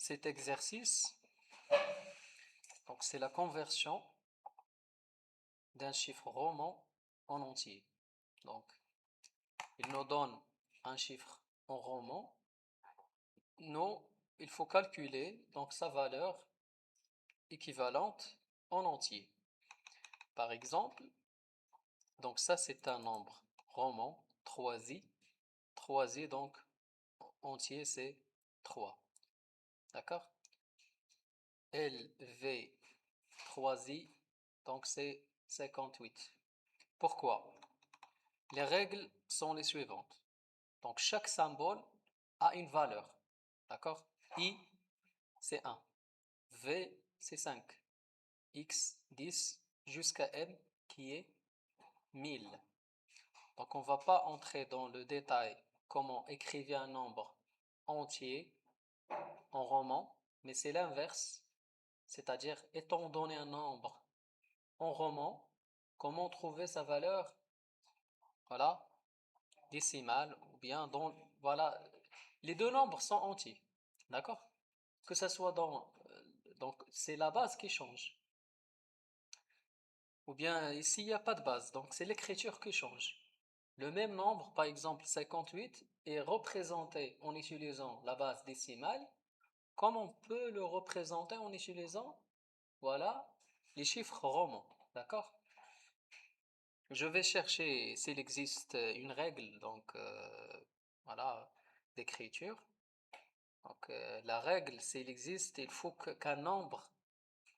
cet exercice, donc c'est la conversion d'un chiffre roman en entier. Donc, il nous donne un chiffre en roman. Nous, il faut calculer donc sa valeur équivalente en entier. Par exemple, donc ça c'est un nombre roman, 3i. 3i donc entier c'est 3. D'accord? LV 3i donc c'est 58. Pourquoi? Les règles sont les suivantes. Donc chaque symbole a une valeur. D'accord? I c'est 1. V c'est 5. X 10 jusqu'à M qui est 1000. Donc on ne va pas entrer dans le détail comment écrire un nombre entier en roman, mais c'est l'inverse. C'est-à-dire, étant donné un nombre en roman, comment trouver sa valeur, voilà, décimale, ou bien dans, voilà, les deux nombres sont entiers, d'accord? Que ça soit donc c'est la base qui change. Ou bien ici, il n'y a pas de base, donc c'est l'écriture qui change. Le même nombre, par exemple 58, est représenté en utilisant la base décimale, comme on peut le représenter en utilisant, voilà, les chiffres romans, d'accord? Je vais chercher s'il existe une règle, donc voilà, d'écriture. Donc la règle, s'il existe, il faut qu'un nombre,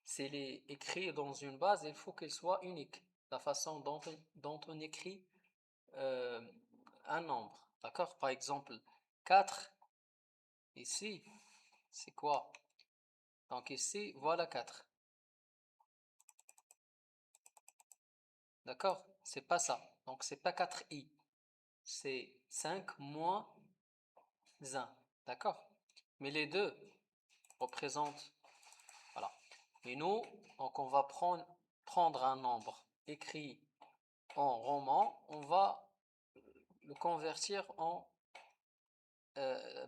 s'il est écrit dans une base, il faut qu'il soit unique. La façon dont on écrit euh, un nombre, d'accord? Par exemple, 4, ici, c'est quoi? Donc ici, voilà 4. D'accord? C'est pas ça. Donc c'est pas 4i. C'est 5 moins 1. D'accord? Mais les deux représentent, voilà. Et nous, donc on va prendre un nombre écrit en roman, on va le convertir en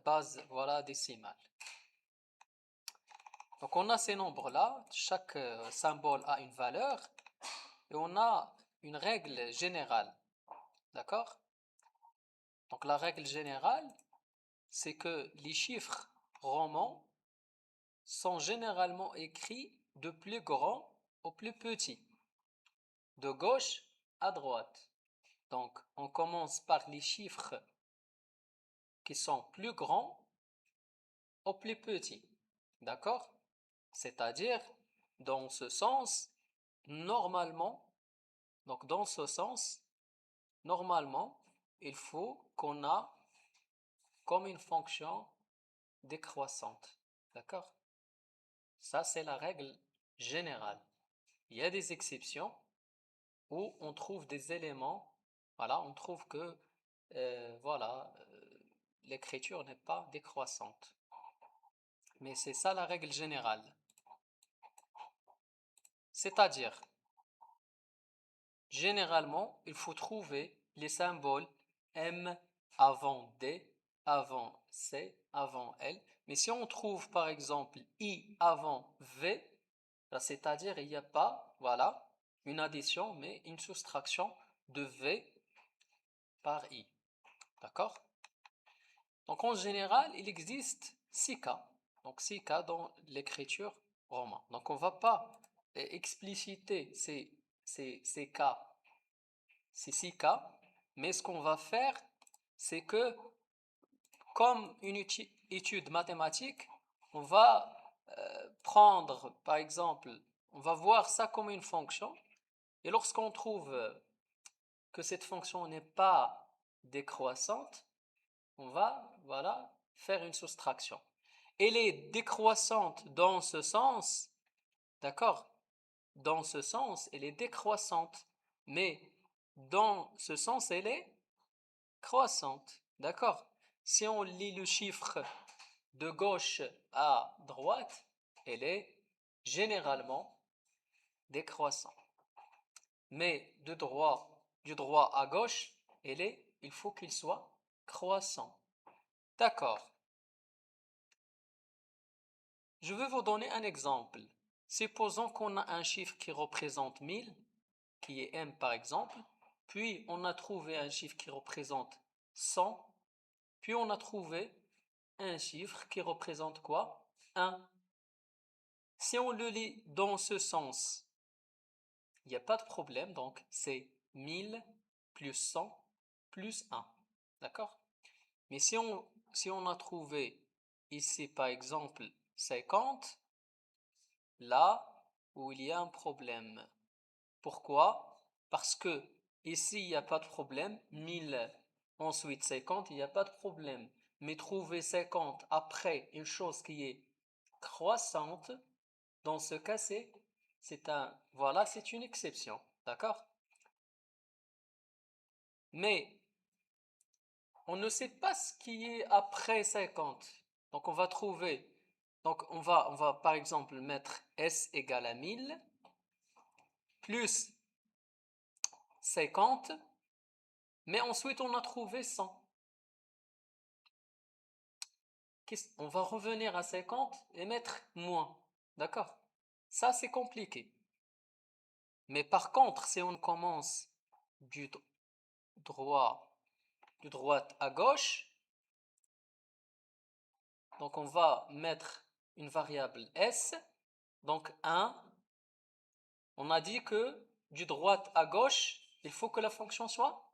base, voilà, décimale. Donc on a ces nombres-là, chaque symbole a une valeur, et on a une règle générale. D'accord? Donc la règle générale, c'est que les chiffres romans sont généralement écrits de plus grand au plus petit, de gauche à droite. Donc, on commence par les chiffres qui sont plus grands au plus petit. D'accord? C'est-à-dire, dans ce sens, normalement, donc dans ce sens, normalement, il faut qu'on a comme une fonction décroissante. D'accord? Ça, c'est la règle générale. Il y a des exceptions où on trouve des éléments, voilà, on trouve que voilà, l'écriture n'est pas décroissante. Mais c'est ça la règle générale. C'est-à-dire, généralement, il faut trouver les symboles M avant D, avant C, avant L. Mais si on trouve par exemple I avant V, c'est-à-dire il n'y a pas, voilà, une addition, mais une soustraction de V par I. D'accord? Donc en général, il existe 6 cas. Donc 6 cas dans l'écriture roman. Donc on ne va pas expliciter ces cas, ces 6 cas, mais ce qu'on va faire, c'est que comme une étude mathématique, on va prendre, par exemple, on va voir ça comme une fonction, et lorsqu'on trouve que cette fonction n'est pas décroissante, on va, voilà, faire une soustraction. Elle est décroissante dans ce sens, d'accord? Dans ce sens, elle est décroissante, mais dans ce sens, elle est croissante, d'accord? Si on lit le chiffre de gauche à droite, elle est généralement décroissante. Mais du droit à gauche, il faut qu'il soit croissant. D'accord. Je vais vous donner un exemple. Supposons qu'on a un chiffre qui représente 1000, qui est m par exemple, puis on a trouvé un chiffre qui représente 100, puis on a trouvé un chiffre qui représente quoi? 1. Si on le lit dans ce sens, il n'y a pas de problème, donc c'est 1000 plus 100 plus 1. D'accord? Mais si on a trouvé ici par exemple 50, là où il y a un problème. Pourquoi? Parce que ici il n'y a pas de problème, 1000 ensuite 50, il n'y a pas de problème. Mais trouver 50 après une chose qui est croissante, dans ce cas voilà, c'est une exception, d'accord? Mais on ne sait pas ce qui est après 50. Donc on va par exemple mettre S égale à 1000 plus 50, mais ensuite on a trouvé 100. On va revenir à 50 et mettre moins. D'accord? Ça, c'est compliqué. Mais par contre, si on commence du droit, de droite à gauche, donc on va mettre une variable S, donc 1. On a dit que du droite à gauche, il faut que la fonction soit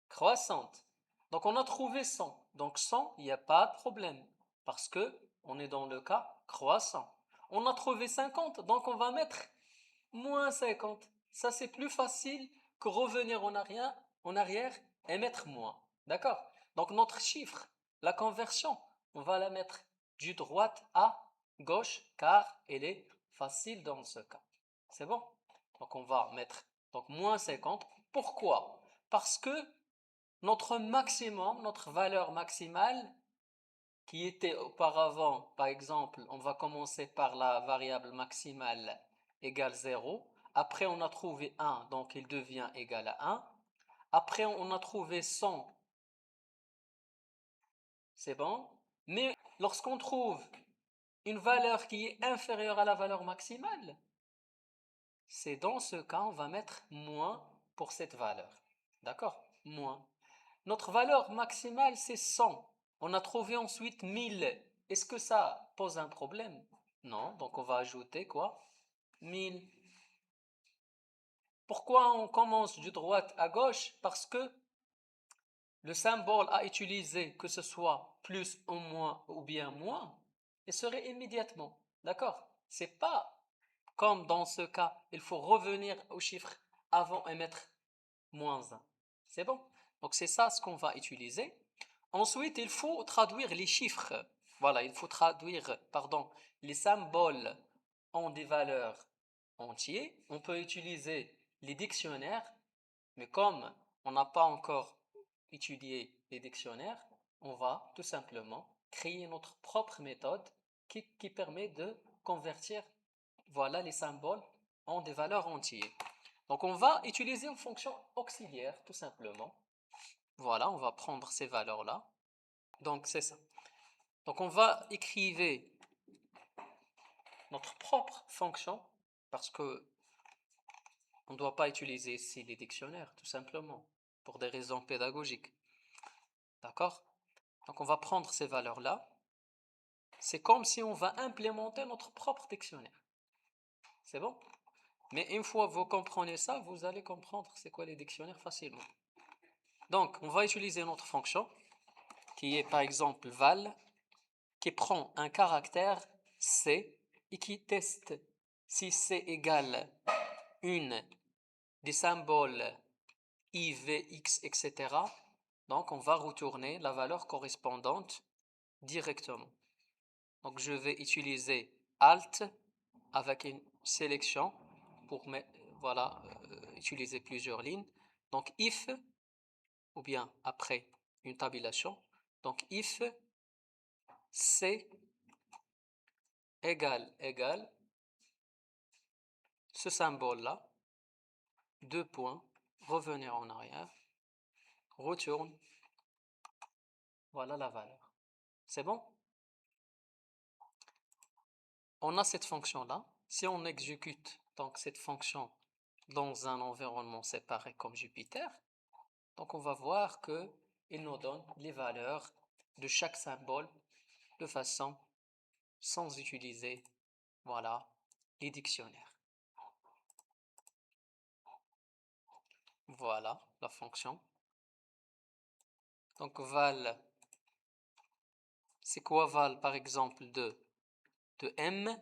croissante. Donc on a trouvé 100. Donc 100, il n'y a pas de problème parce que on est dans le cas croissant. On a trouvé 50, donc on va mettre moins 50. Ça, c'est plus facile que revenir en arrière et mettre moins. D'accord? Donc notre chiffre, la conversion, on va la mettre du droite à gauche car elle est facile dans ce cas. C'est bon? Donc on va mettre donc moins 50. Pourquoi? Parce que notre maximum, notre valeur maximale, qui était auparavant, par exemple, on va commencer par la variable maximale égale 0. Après, on a trouvé 1, donc il devient égal à 1. Après, on a trouvé 100. C'est bon? Mais lorsqu'on trouve une valeur qui est inférieure à la valeur maximale, c'est dans ce cas, on va mettre moins pour cette valeur. D'accord? Moins. Notre valeur maximale, c'est 100. On a trouvé ensuite 1000. Est-ce que ça pose un problème? Non, donc on va ajouter quoi? 1000. Pourquoi on commence de droite à gauche? Parce que le symbole à utiliser, que ce soit plus ou moins ou bien moins, il serait immédiatement. D'accord? C'est pas comme dans ce cas, il faut revenir au chiffre avant et mettre moins 1. C'est bon? Donc c'est ça ce qu'on va utiliser. Ensuite, il faut traduire les chiffres. Voilà, il faut traduire, pardon, les symboles en des valeurs entières. On peut utiliser les dictionnaires, mais comme on n'a pas encore étudié les dictionnaires, on va tout simplement créer notre propre méthode qui permet de convertir, voilà, les symboles en des valeurs entières. Donc on va utiliser une fonction auxiliaire tout simplement. Voilà, on va prendre ces valeurs-là. Donc c'est ça. Donc on va écrire notre propre fonction parce que on ne doit pas utiliser ici les dictionnaires tout simplement pour des raisons pédagogiques. D'accord? Donc on va prendre ces valeurs-là. C'est comme si on va implémenter notre propre dictionnaire. C'est bon? Mais une fois que vous comprenez ça, vous allez comprendre c'est quoi les dictionnaires facilement. Donc on va utiliser notre fonction qui est par exemple val, qui prend un caractère C et qui teste si c'est égal une des symboles I, V, X, etc. Donc on va retourner la valeur correspondante directement. Donc je vais utiliser Alt avec une sélection pour voilà, utiliser plusieurs lignes. Donc if, ou bien après une tabulation, donc if C égale ce symbole-là, deux points, revenir en arrière, retourne, voilà la valeur. C'est bon? on a cette fonction-là. Si on exécute donc cette fonction dans un environnement séparé comme Jupyter, donc on va voir qu'il nous donne les valeurs de chaque symbole de façon sans utiliser, voilà, les dictionnaires. Voilà la fonction. Donc val, c'est quoi val par exemple de m?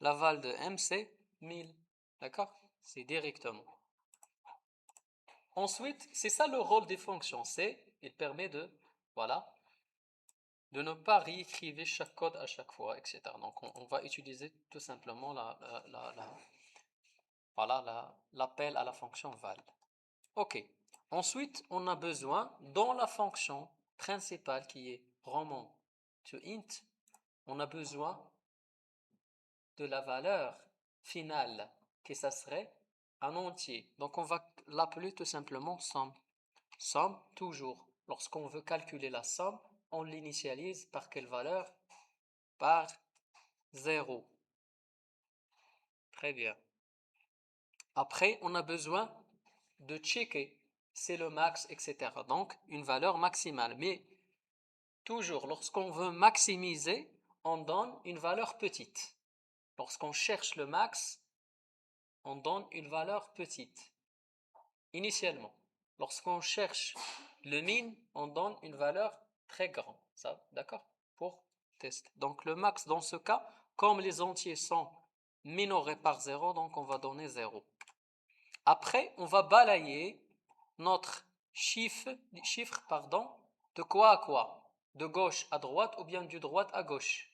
La val de m c'est 1000, d'accord? C'est directement. Ensuite, c'est ça le rôle des fonctions, il permet de, voilà, de ne pas réécrire chaque code à chaque fois, etc. Donc on va utiliser tout simplement voilà, l'appel à la fonction val. Ok. Ensuite, on a besoin, dans la fonction principale qui est roman to int, on a besoin de la valeur finale, que ça serait un entier. Donc on va l'appeler tout simplement somme. Somme, toujours. Lorsqu'on veut calculer la somme, on l'initialise par quelle valeur? Par 0. Très bien. Après, on a besoin de checker. C'est le max, etc. Donc, une valeur maximale. Mais toujours, lorsqu'on veut maximiser, on donne une valeur petite. Lorsqu'on cherche le max, on donne une valeur petite. Initialement. Lorsqu'on cherche le min, on donne une valeur très grande. Ça, d'accord? Pour test. Donc, le max, dans ce cas, comme les entiers sont minorés par 0, donc on va donner 0. Après, on va balayer notre chiffre de quoi à quoi? De gauche à droite ou bien de droite à gauche?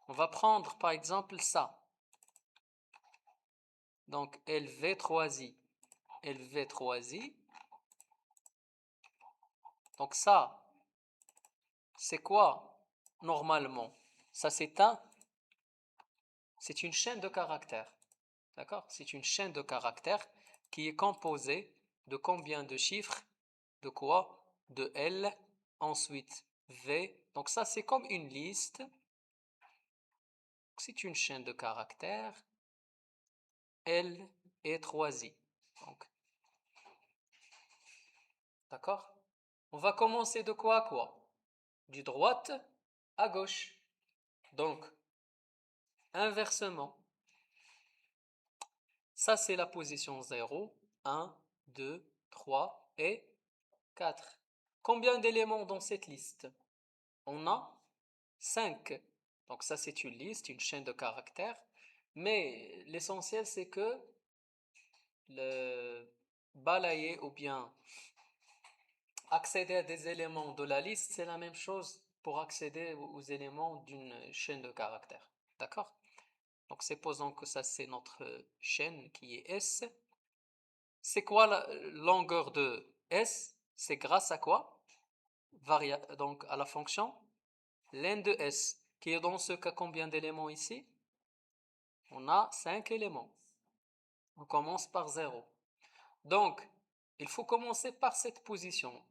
On va prendre par exemple ça. Donc LV3i, LV3i. Donc ça, c'est quoi normalement? Ça c'est une chaîne de caractères. D'accord? C'est une chaîne de caractères qui est composée de combien de chiffres? De quoi? De L, ensuite V. Donc ça, c'est comme une liste. C'est une chaîne de caractères. L et 3i. Donc, d'accord? On va commencer de quoi à quoi? Du droite à gauche. Donc, inversement. Ça, c'est la position 0, 1, 2, 3 et 4. Combien d'éléments dans cette liste? On a 5. Donc ça, c'est une liste, une chaîne de caractères. Mais l'essentiel, c'est que le balayer ou bien accéder à des éléments de la liste, c'est la même chose pour accéder aux éléments d'une chaîne de caractères. D'accord? Donc supposons que ça, c'est notre chaîne qui est S. C'est quoi la longueur de S? C'est grâce à quoi? Donc à la fonction len de S, qui est dans ce cas combien d'éléments ici? On a 5 éléments. On commence par 0. Donc, il faut commencer par cette position.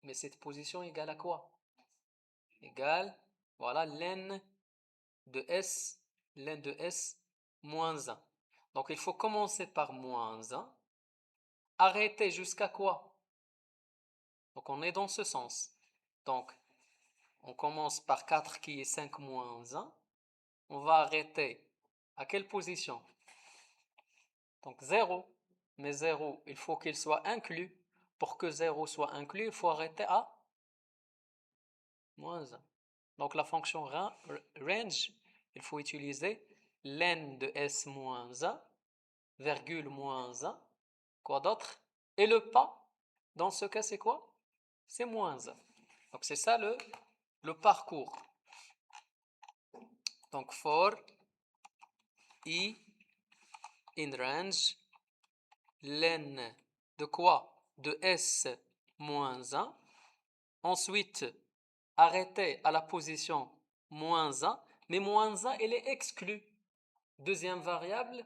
Mais cette position égale à quoi? Égale, voilà, len de S moins 1. Donc, il faut commencer par moins 1. Arrêter jusqu'à quoi? Donc, on est dans ce sens. Donc, on commence par 4 qui est 5 moins 1. On va arrêter à quelle position? Donc 0. Mais 0, il faut qu'il soit inclus. Pour que 0 soit inclus, il faut arrêter à moins 1. Donc la fonction range, il faut utiliser len de S moins 1, virgule moins 1. Quoi d'autre? Et le pas, dans ce cas, c'est quoi? C'est moins 1. Donc c'est ça le parcours. Donc for i in range len de quoi? De S moins 1. Ensuite, arrêter à la position moins 1, mais moins 1, elle est exclue. Deuxième variable,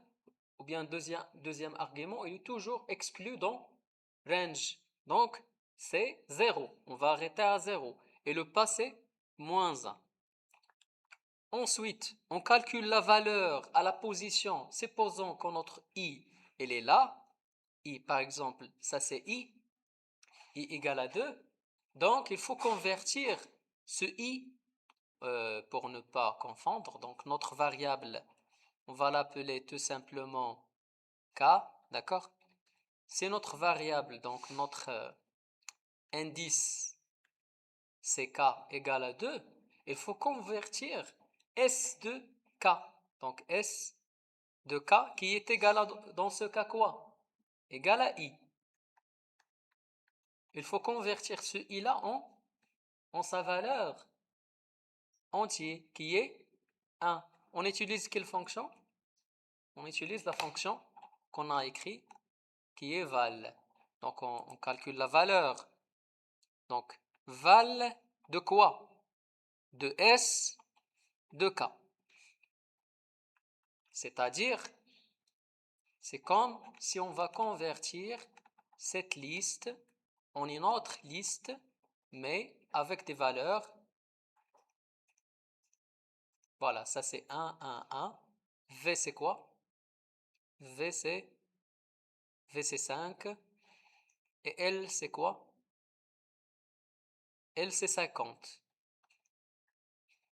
ou bien deuxième argument, il est toujours exclu dans range. Donc, c'est 0. On va arrêter à 0. Et le passé, moins 1. Ensuite, on calcule la valeur à la position, supposons que notre i, elle est là. I, par exemple, ça c'est i égale à 2. Donc, il faut convertir ce i, pour ne pas confondre. Donc, notre variable, on va l'appeler tout simplement k, d'accord? C'est notre variable, donc notre indice, c'est k égale à 2. Il faut convertir s de k. Donc, s de k qui est égal à, dans ce cas quoi? Égal à i. Il faut convertir ce i-là en sa valeur entière, qui est 1. On utilise quelle fonction? On utilise la fonction qu'on a écrite, qui est val. Donc, on calcule la valeur. Donc, val de quoi? De S de K. C'est-à-dire, c'est comme si on va convertir cette liste en une autre liste, mais avec des valeurs. Voilà, ça c'est 1, 1, 1. V c'est quoi? V c'est 5. Et L c'est quoi? L c'est 50.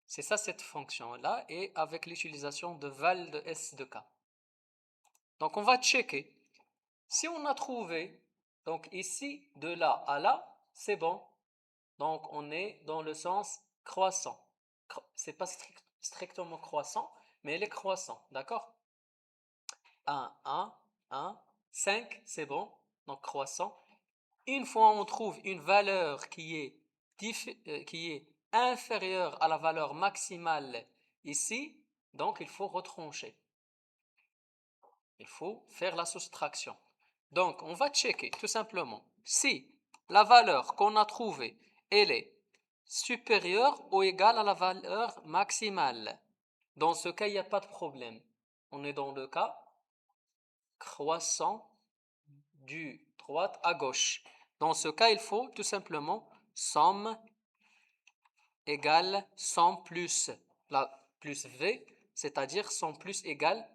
C'est ça cette fonction-là, et avec l'utilisation de val de S de K. Donc on va checker. Si on a trouvé, donc ici, de là à là, c'est bon. Donc on est dans le sens croissant. C'est pas strictement croissant, mais elle est croissant, d'accord? 1, 1, 1, 5, c'est bon, donc croissant. Une fois on trouve une valeur qui est inférieure à la valeur maximale ici, donc il faut retrancher. Il faut faire la soustraction. Donc on va checker tout simplement si la valeur qu'on a trouvée, elle est supérieure ou égale à la valeur maximale. Dans ce cas, il n'y a pas de problème. On est dans le cas croissant du droite à gauche. Dans ce cas, il faut tout simplement somme égale 100 plus plus V, c'est-à-dire 100 plus égale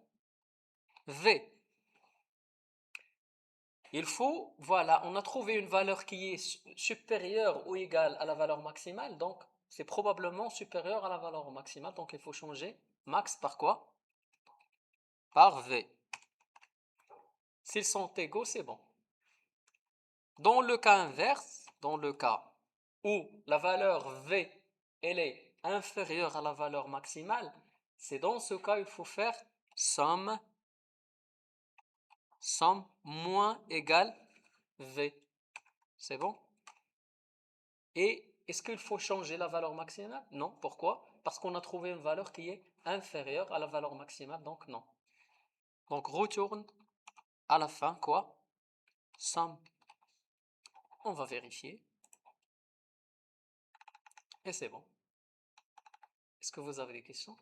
V. Il faut, voilà, on a trouvé une valeur qui est supérieure ou égale à la valeur maximale, donc c'est probablement supérieur à la valeur maximale, donc il faut changer max par quoi? Par V. S'ils sont égaux, c'est bon. Dans le cas inverse, dans le cas où la valeur V, elle est inférieure à la valeur maximale, c'est dans ce cas il faut faire somme moins égale V. C'est bon? Et est-ce qu'il faut changer la valeur maximale? Non. Pourquoi? Parce qu'on a trouvé une valeur qui est inférieure à la valeur maximale, donc non. Donc retourne à la fin, quoi? Somme. On va vérifier. Et c'est bon. Est-ce que vous avez des questions?